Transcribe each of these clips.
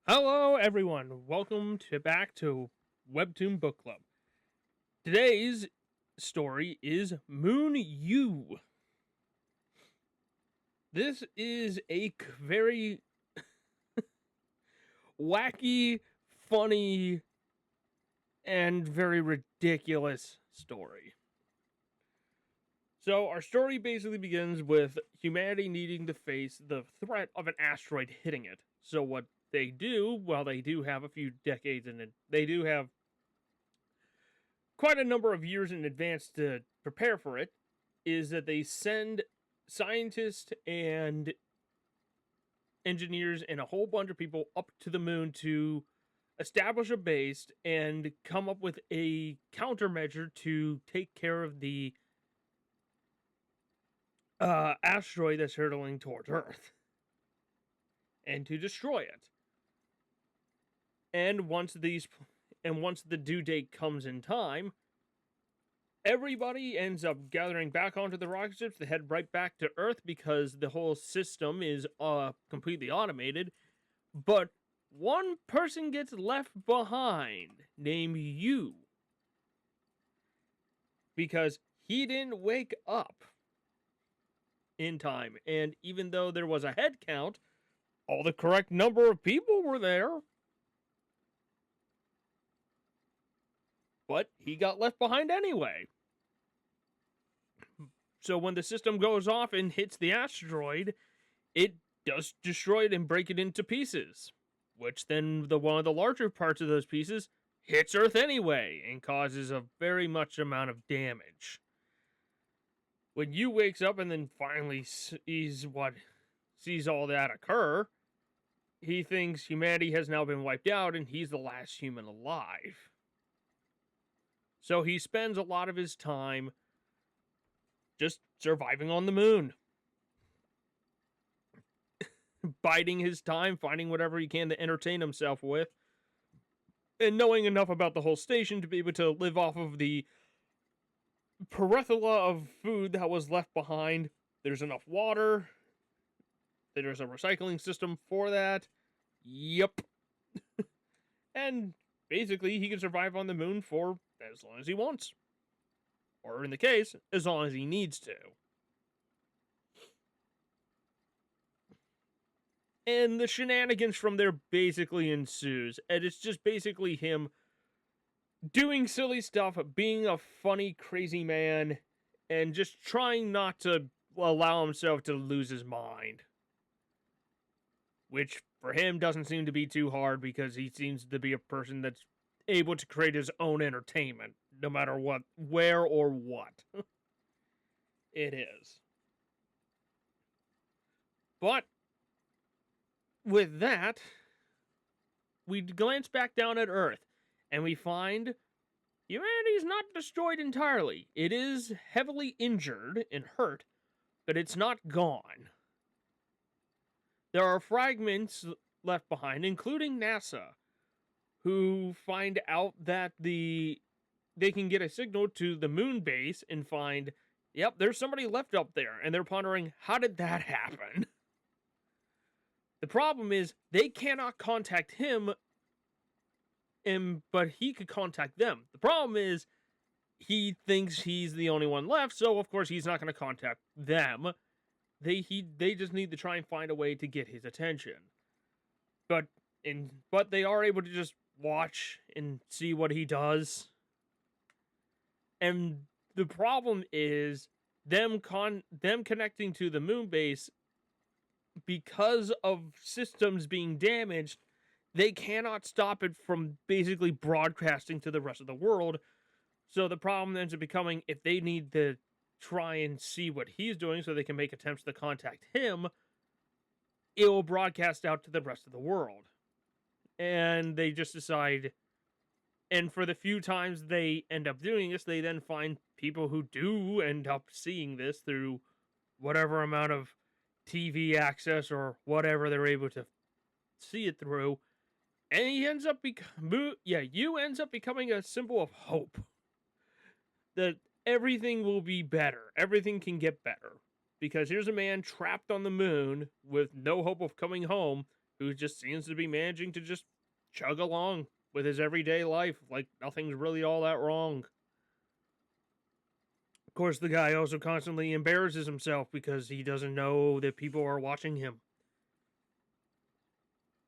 Hello, everyone. Welcome back to Webtoon Book Club. Today's story is Moon U. This is a very wacky, funny, and very ridiculous story. So, our story basically begins with humanity needing to face the threat of an asteroid hitting it. So, what they do, while they do have a few decades in it, they do have quite a number of years in advance to prepare for it, is that they send scientists and engineers and a whole bunch of people up to the moon to establish a base and come up with a countermeasure to take care of the asteroid that's hurtling towards Earth and to destroy it. And once the due date comes in time, everybody ends up gathering back onto the rocket ships to head right back to Earth because the whole system is completely automated. But one person gets left behind, named Yu, because he didn't wake up in time. And even though there was a head count, all the correct number of people were there. But he got left behind anyway. So when the system goes off and hits the asteroid, it does destroy it and break it into pieces. Which then one of the larger parts of those pieces hits Earth anyway and causes a very much amount of damage. When Yu wakes up and then finally sees all that occur, he thinks humanity has now been wiped out and he's the last human alive. So he spends a lot of his time just surviving on the moon. Biding his time, finding whatever he can to entertain himself with, and knowing enough about the whole station to be able to live off of the plethora of food that was left behind. There's enough water. There's a recycling system for that. Yep. And basically, he can survive on the moon for as long as he wants. Or in the case, as long as he needs to. And the shenanigans from there basically ensues. And it's just basically him doing silly stuff, being a funny, crazy man, and just trying not to allow himself to lose his mind. Which, for him, doesn't seem to be too hard because he seems to be a person that's able to create his own entertainment, no matter what, where or what it is. But with that, we glance back down at Earth, and we find humanity's not destroyed entirely. It is heavily injured and hurt, but it's not gone. There are fragments left behind, including NASA, who find out that they can get a signal to the moon base and find, yep, there's somebody left up there, and they're pondering, how did that happen? The problem is, they cannot contact him, but he could contact them. The problem is, he thinks he's the only one left, so of course he's not going to contact them. They just need to try and find a way to get his attention. But they are able to just watch and see what he does. And the problem is them connecting to the moon base, because of systems being damaged, they cannot stop it from basically broadcasting to the rest of the world. So the problem ends up becoming, if they need to try and see what he's doing so they can make attempts to contact him, it will broadcast out to the rest of the world. And they just decide, and for the few times they end up doing this, they then find people who do end up seeing this through whatever amount of TV access or whatever they're able to see it through. And he ends up Yu ends up becoming a symbol of hope. That everything will be better. Everything can get better. Because here's a man trapped on the moon with no hope of coming home, who just seems to be managing to just chug along with his everyday life like nothing's really all that wrong. Of course, the guy also constantly embarrasses himself because he doesn't know that people are watching him.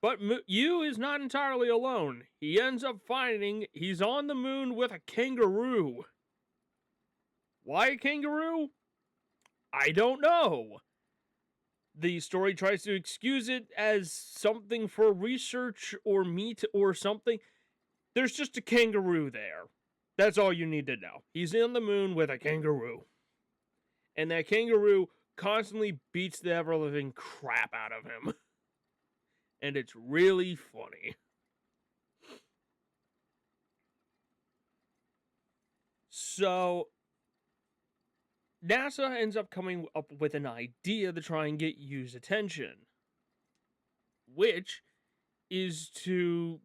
But Yu is not entirely alone. He ends up finding he's on the moon with a kangaroo. Why a kangaroo? I don't know. The story tries to excuse it as something for research or meat or something. There's just a kangaroo there. That's all you need to know. He's on the moon with a kangaroo. And that kangaroo constantly beats the ever-living crap out of him. And it's really funny. So, NASA ends up coming up with an idea to try and get Yu's attention, which is to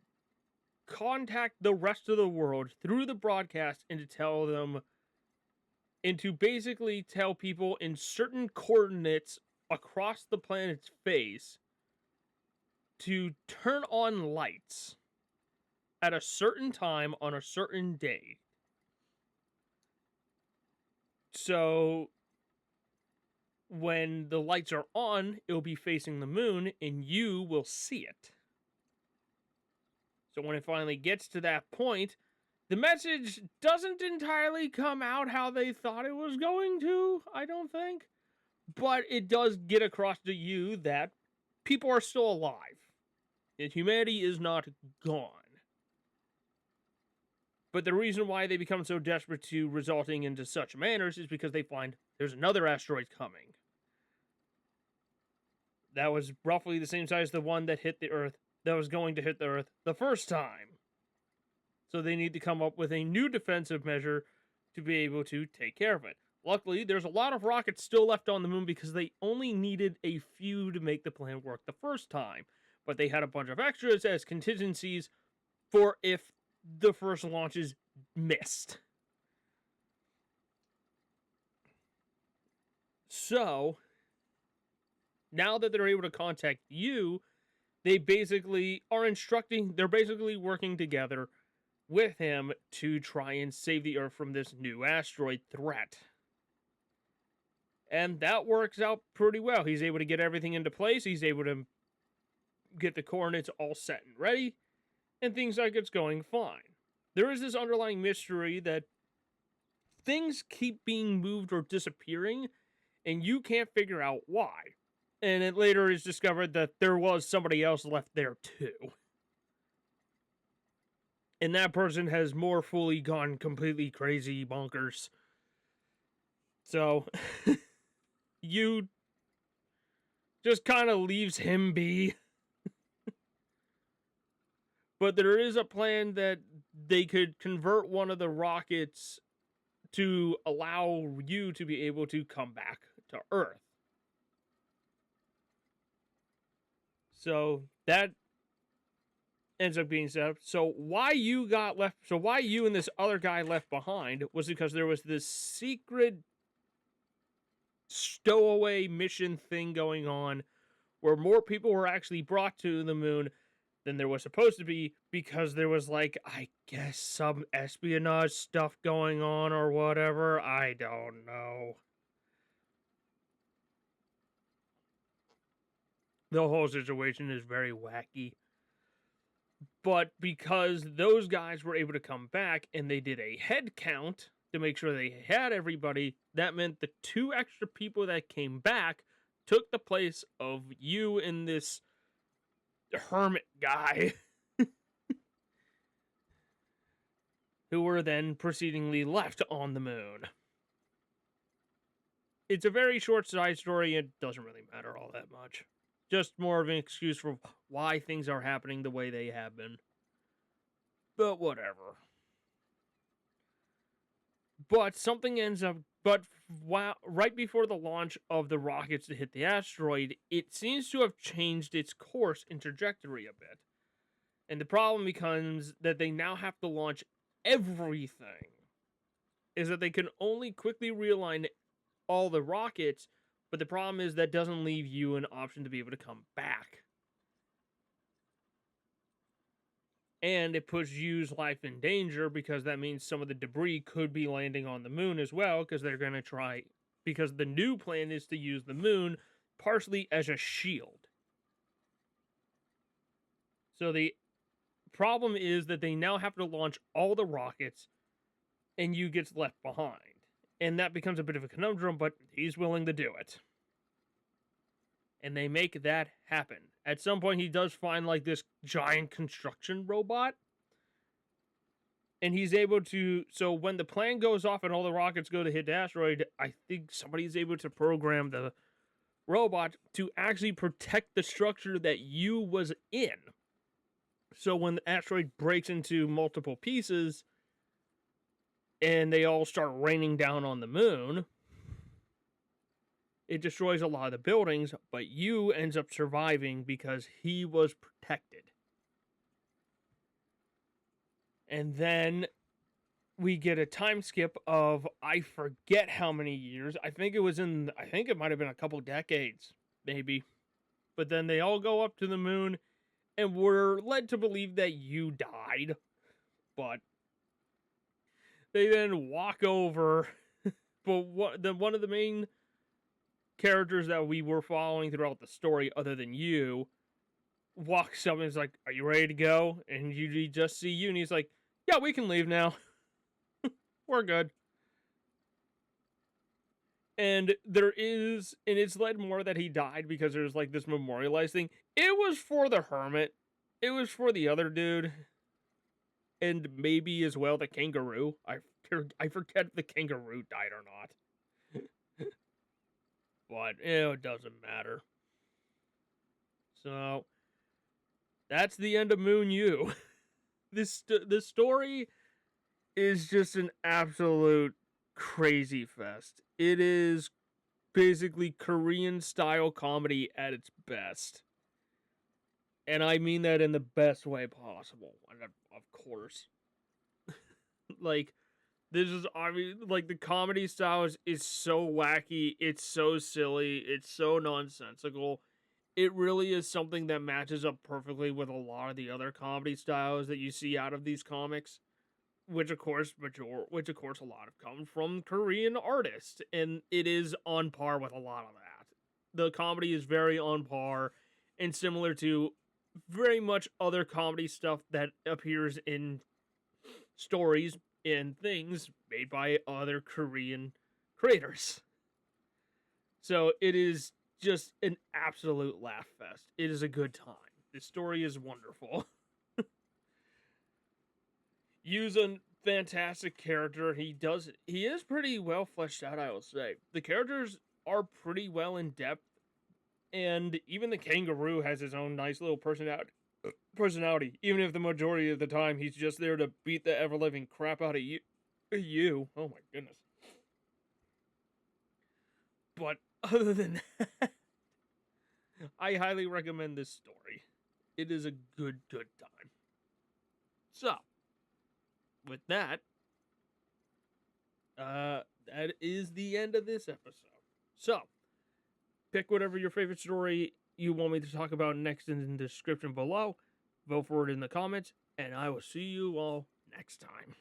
contact the rest of the world through the broadcast and to tell them, and to basically tell people in certain coordinates across the planet's face to turn on lights at a certain time on a certain day. So when the lights are on, it'll be facing the moon and you will see it. So when it finally gets to that point, the message doesn't entirely come out how they thought it was going to, I don't think. But it does get across to you that people are still alive. And humanity is not gone. But the reason why they become so desperate to resulting into such manners is because they find there's another asteroid coming. That was roughly the same size as the one that hit the Earth, that was going to hit the Earth the first time. So they need to come up with a new defensive measure to be able to take care of it. Luckily, there's a lot of rockets still left on the moon because they only needed a few to make the plan work the first time. But they had a bunch of extras as contingencies for if the first launches missed. So, now that they're able to contact you, they basically are they're basically working together with him to try and save the Earth from this new asteroid threat. And that works out pretty well. He's able to get everything into place. He's able to get the coordinates all set and ready. And things like it's going fine. There is this underlying mystery that things keep being moved or disappearing, and you can't figure out why. And it later is discovered that there was somebody else left there too. And that person has more fully gone completely crazy bonkers. So, you just kind of leaves him be. But there is a plan that they could convert one of the rockets to allow you to be able to come back to Earth. So that ends up being set up. So why you and this other guy left behind was because there was this secret stowaway mission thing going on where more people were actually brought to the moon than there was supposed to be, because there was, like, I guess some espionage stuff going on or whatever. I don't know. The whole situation is very wacky. But because those guys were able to come back and they did a head count to make sure they had everybody, that meant the 2 extra people that came back took the place of you and this hermit guy who were then proceedingly left on the moon. It's a very short side story. It doesn't really matter all that much. Just more of an excuse for why things are happening the way they have been. But whatever. But something ends up... But right before the launch of the rockets to hit the asteroid, it seems to have changed its course and trajectory a bit. And the problem becomes that they now have to launch everything. Is that they can only quickly realign all the rockets, but the problem is that doesn't leave you an option to be able to come back. And it puts Yu's life in danger because that means some of the debris could be landing on the moon as well, because they're going to try, because the new plan is to use the moon partially as a shield. So the problem is that they now have to launch all the rockets and Yu gets left behind. And that becomes a bit of a conundrum, but he's willing to do it. And they make that happen. At some point, he does find, like, this giant construction robot. And he's able to... So when the plan goes off and all the rockets go to hit the asteroid, I think somebody's able to program the robot to actually protect the structure that Yu was in. So when the asteroid breaks into multiple pieces and they all start raining down on the moon, it destroys a lot of the buildings, but Yu ends up surviving because he was protected. And then we get a time skip of, I forget how many years. I think it might have been a couple decades, maybe. But then they all go up to the moon, and we're led to believe that Yu died. But they then walk over. But one of the main characters that we were following throughout the story, other than Yu, walks up and is like, "Are you ready to go?" And you just see Yu, and he's like, "Yeah, we can leave now. We're good." And it's led more that he died because there's like this memorialized thing. It was for the hermit. It was for the other dude. And maybe as well the kangaroo. I forget if the kangaroo died or not. But it doesn't matter. So that's the end of Moon Yu. This story is just an absolute crazy fest. It is basically Korean style comedy at its best. And I mean that in the best way possible. Of course. Like, this is, I mean, like, the comedy style is so wacky, it's so silly, it's so nonsensical. It really is something that matches up perfectly with a lot of the other comedy styles that you see out of these comics, which of course a lot of come from Korean artists, and it is on par with a lot of that. The comedy is very on par and similar to very much other comedy stuff that appears in stories and things made by other Korean creators. So it is just an absolute laugh fest. It is a good time. This story is wonderful. Yu's a fantastic character. He is pretty well fleshed out, I will say. The characters are pretty well in depth, and even the kangaroo has his own nice little personality, even if the majority of the time he's just there to beat the ever-living crap out of you. Oh my goodness. But other than that, I highly recommend this story. It is a good time. So, with that, that is the end of this episode. So, pick whatever your favorite story you want me to talk about next in the description below. Vote for it in the comments, and I will see you all next time.